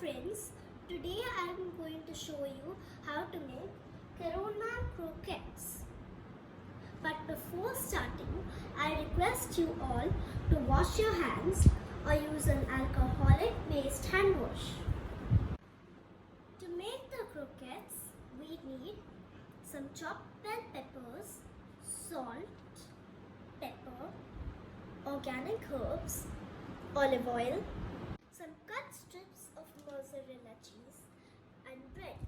friends, today I am going to show you how to make Corona croquettes. But before starting, I request you all to wash your hands or use an alcoholic-based hand wash. To make the croquettes, we need some chopped bell peppers, salt, pepper, organic herbs, olive oil, some cut strips of mozzarella cheese and bread.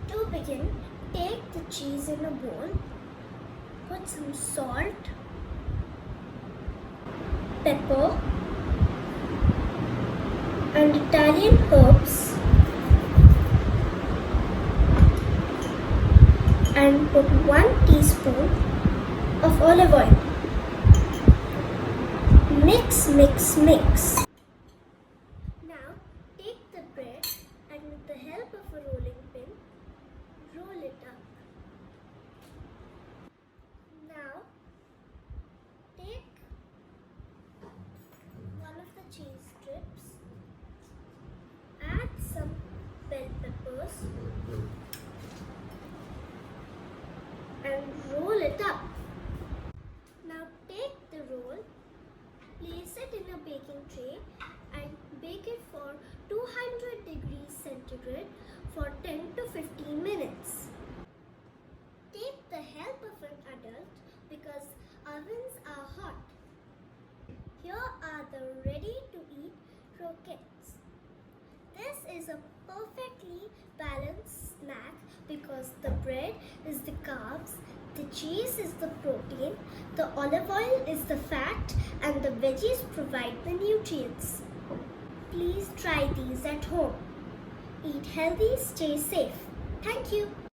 To begin, take the cheese in a bowl, put some salt, pepper and Italian herbs and put 1 teaspoon of olive oil. Mix, mix, mix. Now take the bread and with the help of a rolling pin, roll it up. Now take one of the cheese strips, add some bell peppers and roll it up. Now take the roll, place it in a baking tray and bake it for 200 degrees centigrade for 10 to 15 minutes. Take the help of an adult because ovens are hot. Here are the ready to eat croquettes. This is a perfectly balanced snack because the bread is the carbs, the cheese is the protein, the olive oil is the fat, and the veggies provide the nutrients. Please try these at home. Eat healthy, stay safe. Thank you.